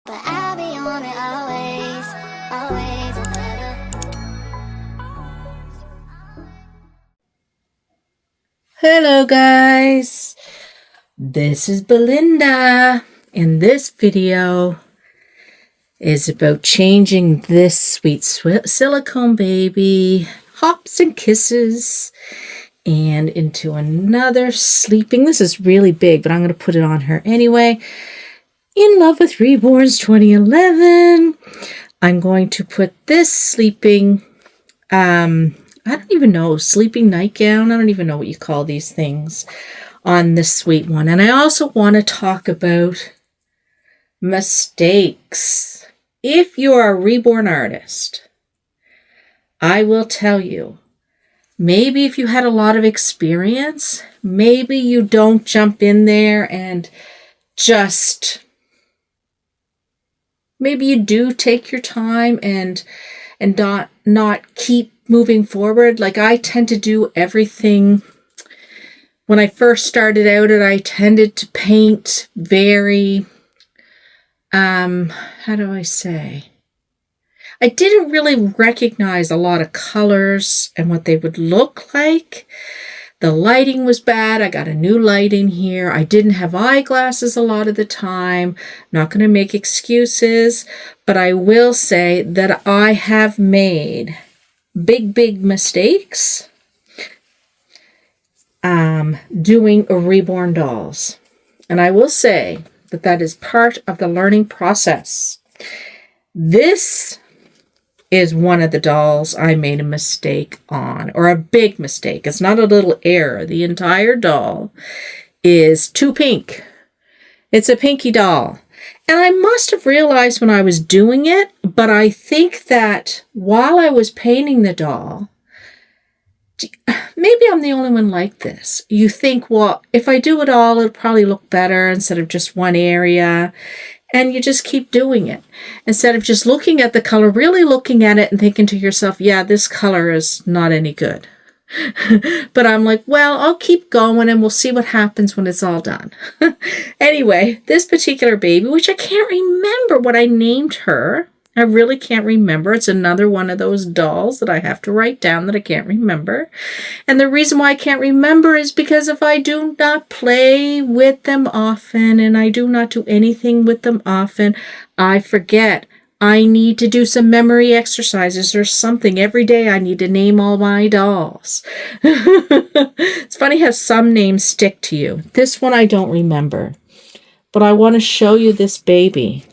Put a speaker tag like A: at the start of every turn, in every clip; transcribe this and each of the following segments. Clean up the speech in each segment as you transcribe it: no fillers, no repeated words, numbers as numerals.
A: But I'll be on it always, always and ever.
B: Hello guys, this is Belinda, and this video is about changing this sweet silicone baby, hops and kisses, and into another sleeping. This is really big, but I'm going to put it on her anyway. In Love with Reborns 2011. I'm going to put this sleeping, I don't even know, sleeping nightgown. I don't even know what you call these things on this sweet one. And I also want to talk about mistakes. If you are a reborn artist, I will tell you, maybe if you had a lot of experience, maybe you don't jump in there and just... Maybe you do take your time and not keep moving forward. Like I tend to do everything. When I first started out, I tended to paint very, how do I say? I didn't really recognize a lot of colors and what they would look like. The lighting was bad. I got a new light in here. I didn't have eyeglasses a lot of the time. Not going to make excuses, but I will say that I have made big mistakes doing reborn dolls. And I will say that that is part of the learning process. This is one of the dolls I made a mistake on, or a big mistake. It's not a little error. The entire doll is too pink. It's a pinky doll. And I must have realized when I was doing it, but I think that while I was painting the doll, maybe I'm the only one like this. You think, well, if I do it all, it'll probably look better instead of just one area. And you just keep doing it. Instead of just looking at the color, really looking at it and thinking to yourself, yeah, this color is not any good. But I'm like, well, I'll keep going and we'll see what happens when it's all done. Anyway, this particular baby, which I can't remember what I named her. I really can't remember. It's another one of those dolls that I have to write down that I can't remember. And the reason why I can't remember is because if I do not play with them often and I do not do anything with them often, I forget. I need to do some memory exercises or something. Every day I need to name all my dolls. It's funny how some names stick to you. This one I don't remember. But I want to show you this baby.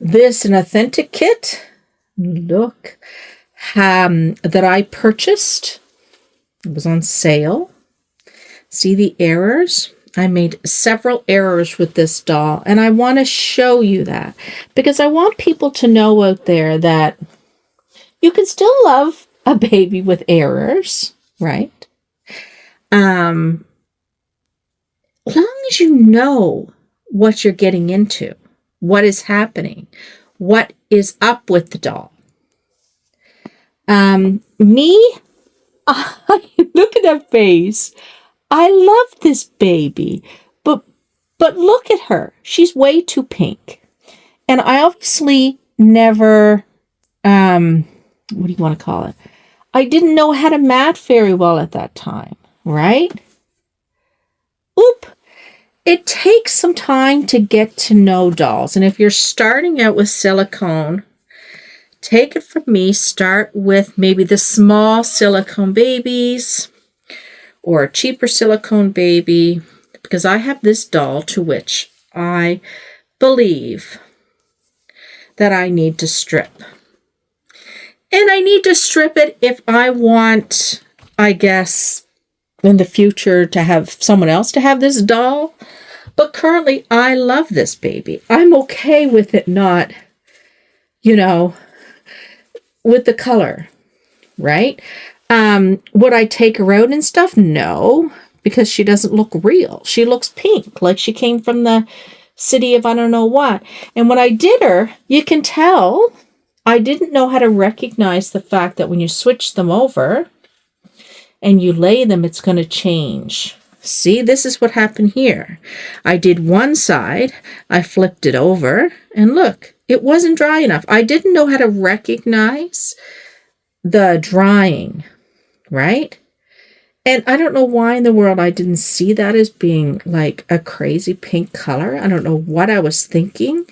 B: This, an authentic kit, look, that I purchased. It was on sale. See the errors? I made several errors with this doll, and I want to show you that because I want people to know out there that you can still love a baby with errors, right? As long as you know what you're getting into. What is happening? What is up with the doll? Look at that face. I love this baby, but look at her. She's way too pink. And I obviously never, what do you want to call it? I didn't know how to mat very well at that time, right? Oop. It takes some time to get to know dolls. And if you're starting out with silicone, take it from me, start with maybe the small silicone babies or a cheaper silicone baby, because I have this doll to which I believe that I need to strip. And I need to strip it if I want, I guess, in the future to have someone else to have this doll. But currently, I love this baby. I'm okay with it not, with the color, right? Would I take her out and stuff? No, because she doesn't look real. She looks pink, like she came from the city of I don't know what. And when I did her, you can tell I didn't know how to recognize the fact that when you switch them over and you lay them, it's going to change. See, this is what happened here. I did one side, I flipped it over, and look, it wasn't dry enough. I didn't know how to recognize the drying, right? And I don't know why in the world I didn't see that as being like a crazy pink color. I don't know what I was thinking,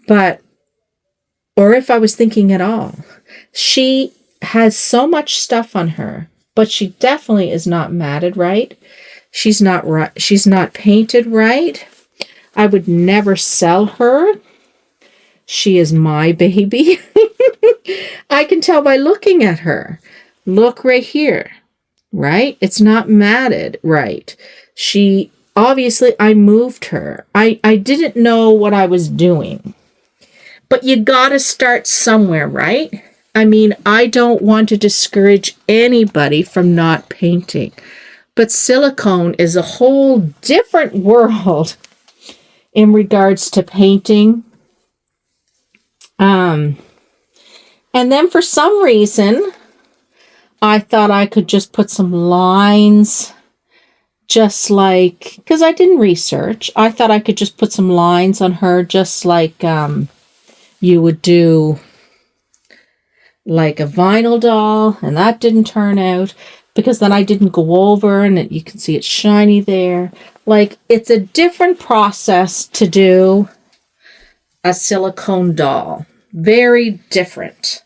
B: or if I was thinking at all. She has so much stuff on her, but she definitely is not matted right. She's not right. She's not painted right. I would never sell her. She is my baby. I can tell by looking at her. Look right here. Right? It's not matted right. She, obviously, I moved her. I didn't know what I was doing. But you gotta start somewhere, right? I mean, I don't want to discourage anybody from not painting. But silicone is a whole different world in regards to painting. And then for some reason, I thought I could just put some lines, just like, because I didn't research. I thought I could just put some lines on her, just like you would do like a vinyl doll, and that didn't turn out because then I didn't go over and you can see it's shiny there. Like, it's a different process to do a silicone doll. Very different.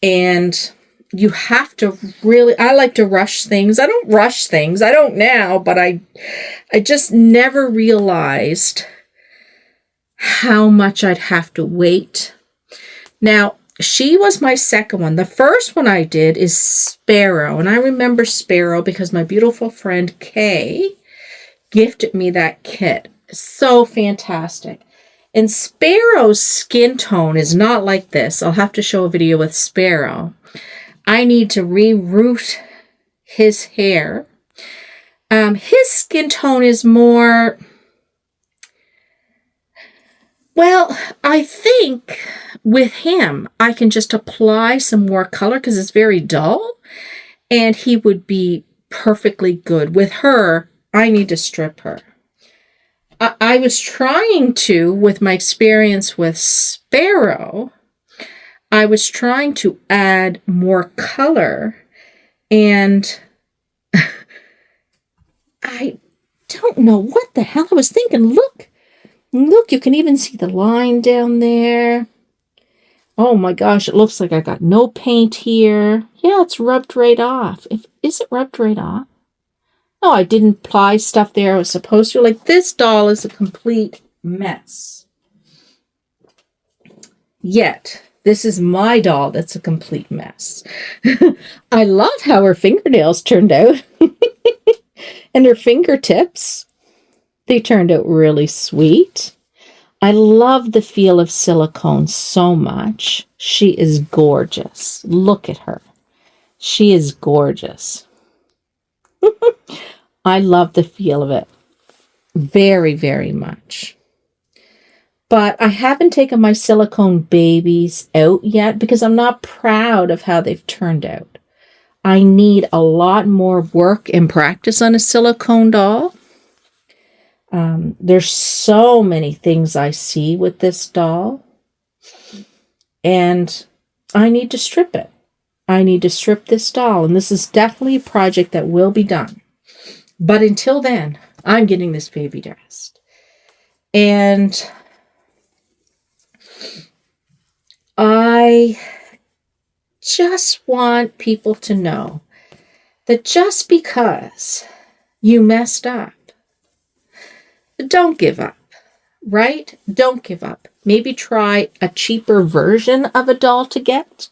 B: And you have to really, I like to rush things. I don't rush things. I don't now, but I just never realized how much I'd have to wait. Now, she was my second one. The first one I did is Sparrow. And I remember Sparrow because my beautiful friend Kay gifted me that kit. So fantastic. And Sparrow's skin tone is not like this. I'll have to show a video with Sparrow. I need to reroot his hair. His skin tone is more, well, I think with him, I can just apply some more color because it's very dull, and he would be perfectly good. With her, I need to strip her. I was trying to, with my experience with Sparrow, I was trying to add more color, and I don't know what the hell I was thinking. Look, you can even see the line down there. Oh my gosh, it looks like I got no paint here. Yeah, it's rubbed right off. Is it rubbed right off? No, I didn't apply stuff there I was supposed to. Like, this doll is a complete mess. Yet, this is my doll that's a complete mess. I love how her fingernails turned out. And her fingertips. They turned out really sweet. I love the feel of silicone so much. She is gorgeous. Look at her. She is gorgeous. I love the feel of it very, very much. But I haven't taken my silicone babies out yet because I'm not proud of how they've turned out. I need a lot more work and practice on a silicone doll. There's so many things I see with this doll. And I need to strip it. I need to strip this doll. And this is definitely a project that will be done. But until then, I'm getting this baby dressed. And I just want people to know that just because you messed up, don't give up, right? Don't give up. Maybe try a cheaper version of a doll to get.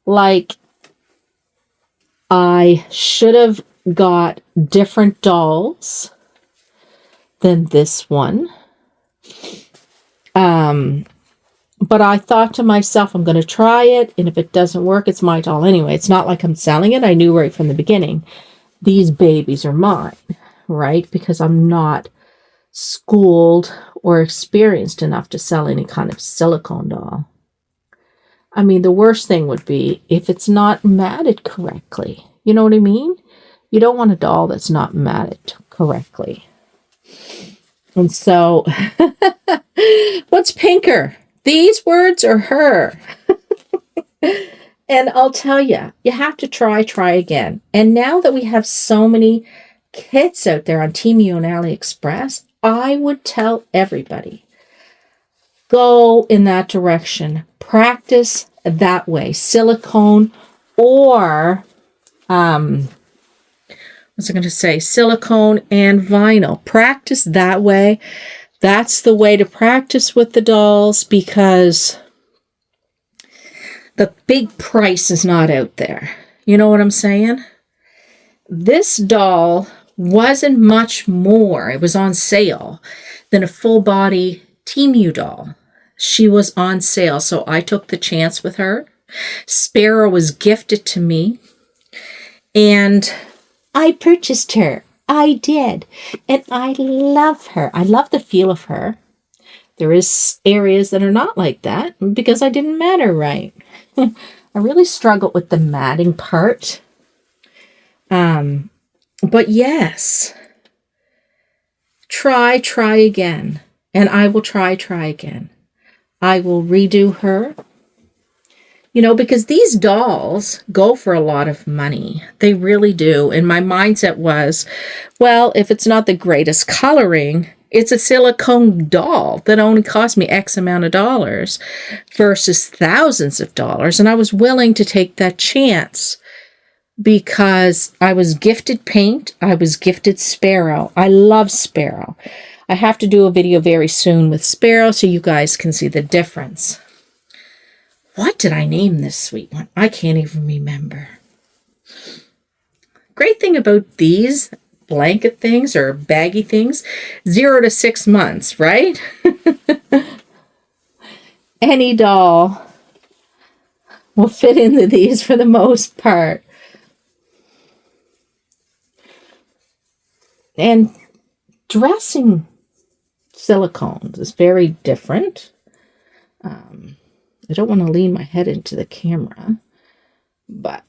B: Like, I should have got different dolls than this one. But I thought to myself, I'm going to try it, and if it doesn't work, it's my doll anyway. It's not like I'm selling it. I knew right from the beginning, these babies are mine, right? Because I'm not schooled or experienced enough to sell any kind of silicone doll. I mean, the worst thing would be if it's not matted correctly. You know what I mean? You don't want a doll that's not matted correctly. And so, what's pinker? These words or her? And I'll tell you, you have to try again. And now that we have so many kits out there on Temu and AliExpress, I would tell everybody, go in that direction. Practice that way. Silicone or, what's I going to say? Silicone and vinyl. Practice that way. That's the way to practice with the dolls, because the big price is not out there. You know what I'm saying? This doll wasn't much more, it was on sale, than a full body Temu doll. She was on sale, so I took the chance with her. Sparrow was gifted to me, and I purchased her. I did. And I love her. I love the feel of her. There is areas that are not like that because I didn't mat her right. I really struggled with the matting part. But yes, try again. And I will try again. I will redo her. You know, because these dolls go for a lot of money. They really do. And my mindset was, well, if it's not the greatest coloring, it's a silicone doll that only cost me X amount of dollars versus thousands of dollars. And I was willing to take that chance because I was gifted paint. I was gifted Sparrow. I love Sparrow. I have to do a video very soon with Sparrow so you guys can see the difference. What did I name this sweet one? I can't even remember. Great thing about these blanket things or baggy things, 0 to 6 months, right? Any doll will fit into these for the most part. And dressing silicones is very different. I don't want to lean my head into the camera, but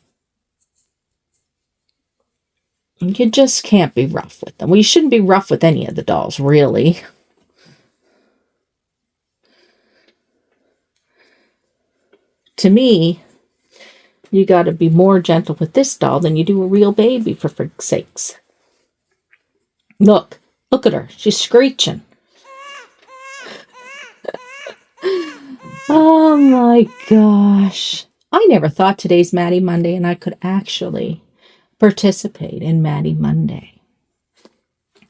B: you just can't be rough with them. Well, you shouldn't be rough with any of the dolls, really. To me, you got to be more gentle with this doll than you do a real baby, for frick's sakes. Look at her. She's screeching. Oh my gosh. I never thought today's Maddie Monday and I could actually participate in Maddie Monday.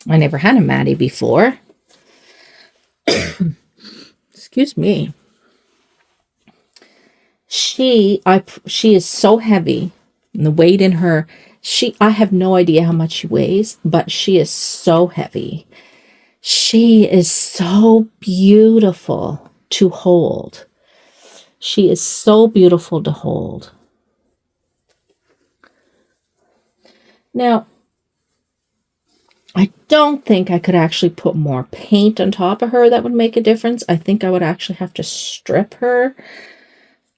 B: I never had a Maddie before. Excuse me. She is so heavy, and the weight in her, I have no idea how much she weighs, but she is so heavy. She is so beautiful to hold. She is so beautiful to hold. Now, I don't think I could actually put more paint on top of her that would make a difference. I think I would actually have to strip her.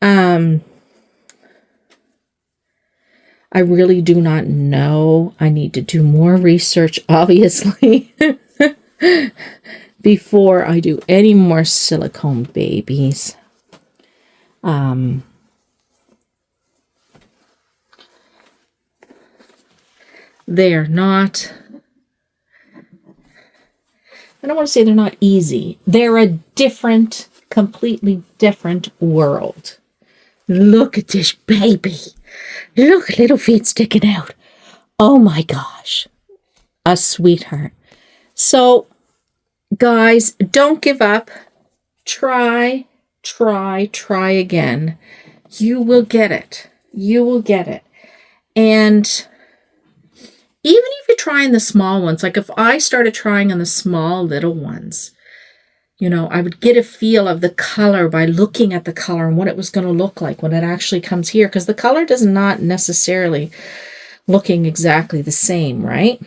B: I really do not know. I need to do more research, obviously, before I do any more silicone babies. They're not, I don't want to say they're not easy. They're a different, completely different world. Look at this baby. Look, little feet sticking out. Oh my gosh. A sweetheart. So, guys, don't give up. Try again. You will get it. You will get it. And even if you're trying the small ones, like if I started trying on the small little ones, you know, I would get a feel of the color by looking at the color and what it was going to look like when it actually comes here, because the color does not necessarily looking exactly the same, right?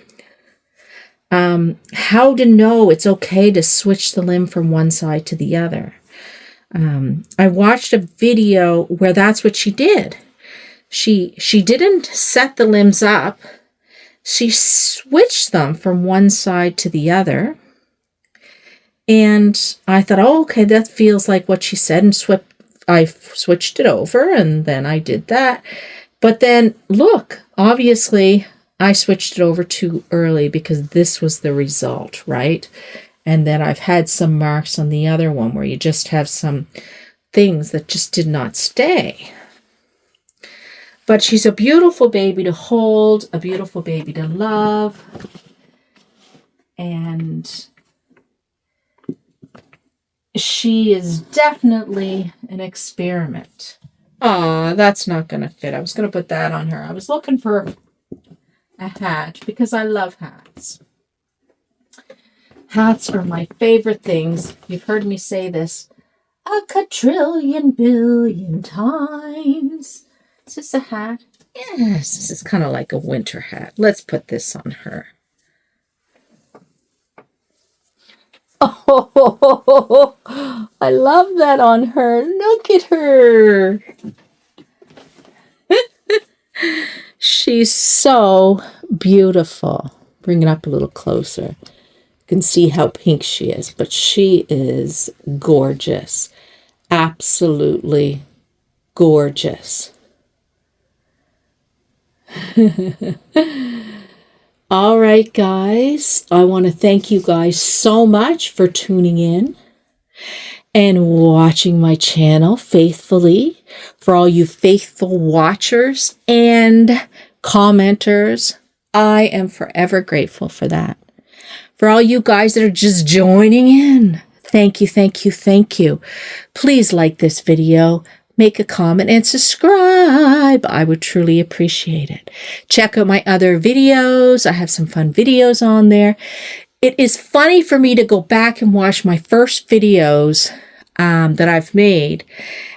B: How to know it's okay to switch the limb from one side to the other. I watched a video where that's what she did. She didn't set the limbs up she switched them from one side to the other. And I thought, oh, okay, that feels like what she said. And I switched it over, and then I did that. But then, look, obviously, I switched it over too early because this was the result, right? And then I've had some marks on the other one where you just have some things that just did not stay. But she's a beautiful baby to hold, a beautiful baby to love. And she is definitely an experiment. Aw, that's not going to fit. I was going to put that on her. I was looking for a hat because I love hats. Hats are my favorite things. You've heard me say this a quadrillion billion times. Is this a hat? Yes, this is kind of like a winter hat. Let's put this on her. Oh, I love that on her. Look at her. She's so beautiful. Bring it up a little closer. You can see how pink she is, but she is gorgeous. Absolutely gorgeous. All right, guys, I want to thank you guys so much for tuning in and watching my channel faithfully. For all you faithful watchers and commenters, I am forever grateful for that. For all you guys that are just joining in, thank you, thank you, thank you. Please like this video. Make a comment and subscribe. I would truly appreciate it. Check out my other videos. I have some fun videos on there. It is funny for me to go back and watch my first videos that I've made.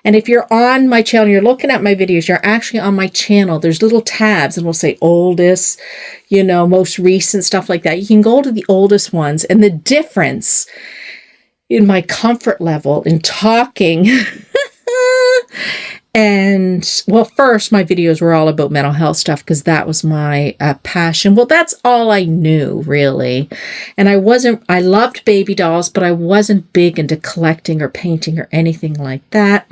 B: And if you're on my channel, you're looking at my videos, you're actually on my channel. There's little tabs and we'll say oldest, most recent, stuff like that. You can go to the oldest ones, and the difference in my comfort level in talking and, well, first, my videos were all about mental health stuff because that was my passion. Well, that's all I knew, really. And I loved baby dolls, but I wasn't big into collecting or painting or anything like that.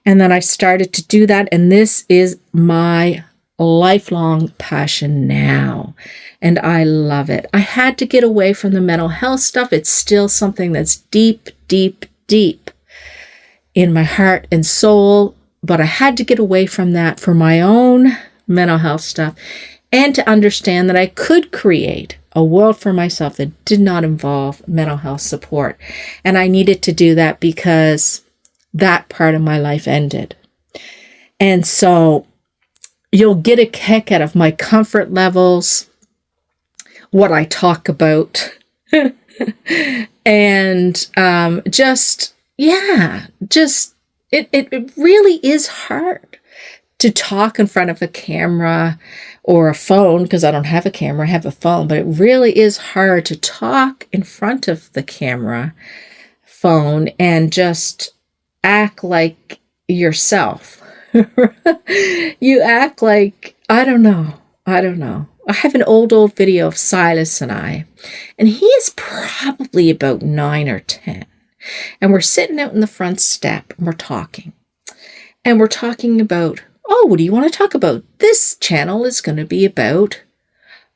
B: And then I started to do that, and this is my lifelong passion now. And I love it. I had to get away from the mental health stuff. It's still something that's deep, deep, deep in my heart and soul, but I had to get away from that for my own mental health stuff and to understand that I could create a world for myself that did not involve mental health support. And I needed to do that because that part of my life ended. And so you'll get a kick out of my comfort levels, what I talk about, and it really is hard to talk in front of a camera or a phone, because I don't have a camera, I have a phone, but it really is hard to talk in front of the camera, phone, and just act like yourself. You act like, I don't know. I have an old video of Silas and I, and he is probably about 9 or 10. And we're sitting out in the front step and we're talking. And we're talking about, oh, what do you want to talk about? This channel is going to be about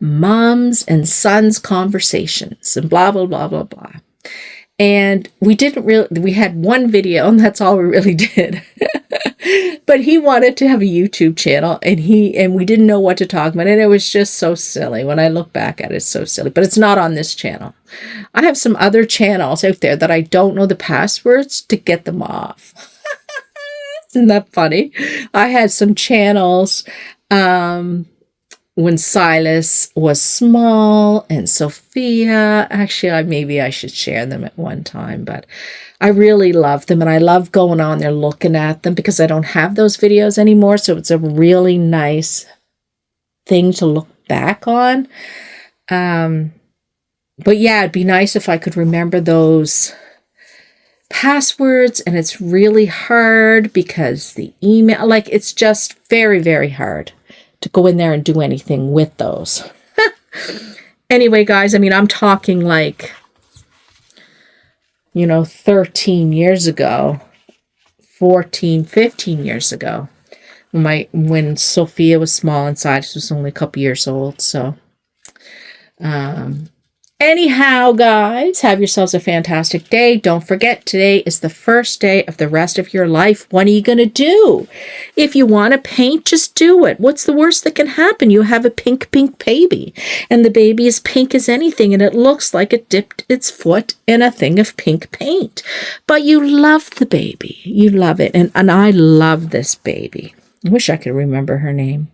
B: moms and sons conversations and blah, blah, blah, blah, blah. And we had one video and that's all we really did. But he wanted to have a YouTube channel and we didn't know what to talk about. And it was just so silly. When I look back at it, it's so silly, but it's not on this channel. I have some other channels out there that I don't know the passwords to get them off. Isn't that funny? I had some channels, when Silas was small and Sophia. Actually, maybe I should share them at one time, but I really love them, and I love going on there looking at them because I don't have those videos anymore, so it's a really nice thing to look back on. But yeah, it'd be nice if I could remember those passwords, and it's really hard because the email, it's just very, very hard to go in there and do anything with those. Anyway, guys, I mean, I'm talking like, 13 years ago, 14, 15 years ago, when Sophia was small inside. She was only a couple years old. So, anyhow, guys, have yourselves a fantastic day. Don't forget, today is the first day of the rest of your life. What are you going to do? If you want to paint, just do it. What's the worst that can happen? You have a pink baby, and the baby is pink as anything, and it looks like it dipped its foot in a thing of pink paint. But you love the baby. You love it, and I love this baby. I wish I could remember her name.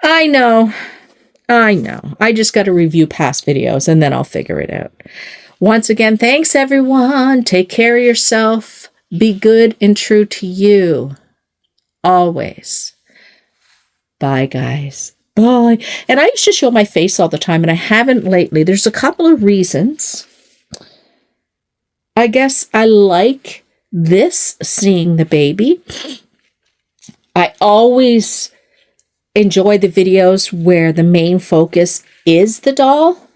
B: I know. I just got to review past videos and then I'll figure it out. Once again, thanks everyone. Take care of yourself. Be good and true to you. Always. Bye, guys. Bye. And I used to show my face all the time, and I haven't lately. There's a couple of reasons. I guess I like this, seeing the baby. I always enjoy the videos where the main focus is the doll.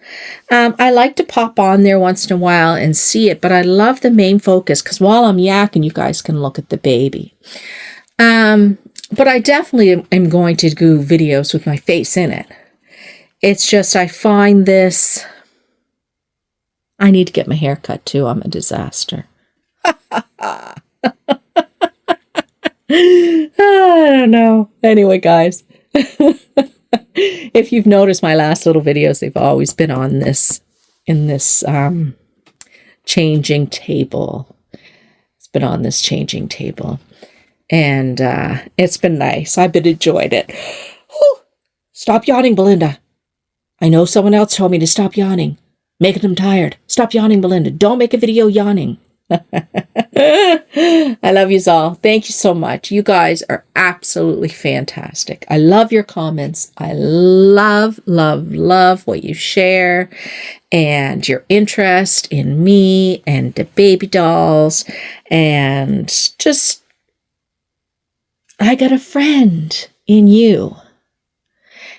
B: I like to pop on there once in a while and see it, but I love the main focus because while I'm yakking, you guys can look at the baby. But I definitely am going to do videos with my face in it. It's just I find this... I need to get my hair cut too. I'm a disaster. I don't know. Anyway, guys. If you've noticed my last little videos, they've always been on this, in this changing table. It's been on this changing table. And it's been nice. I've been enjoyed it. Whew. Stop yawning, Belinda. I know someone else told me to stop yawning. Making them tired. Stop yawning, Belinda. Don't make a video yawning. I love you all. Thank you so much. You guys are absolutely fantastic. I love your comments. I love what you share and your interest in me and the baby dolls. And just, I got a friend in you.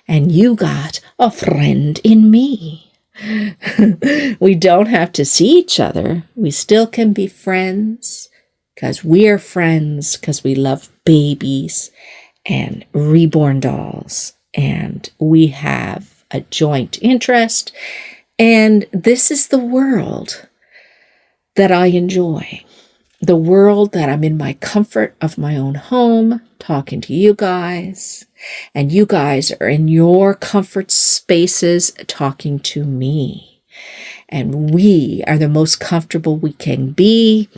B: And you got a friend in me. We don't have to see each other. We still can be friends because we're friends, because we love babies and reborn dolls, and we have a joint interest. And this is the world that I enjoy. The world that I'm in my comfort of my own home, talking to you guys, and you guys are in your comfort spaces talking to me. And we are the most comfortable we can be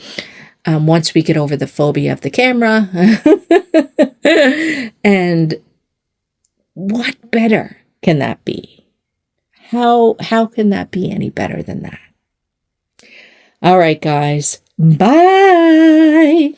B: once we get over the phobia of the camera. And what better can that be? How can that be any better than that? All right, guys. Bye.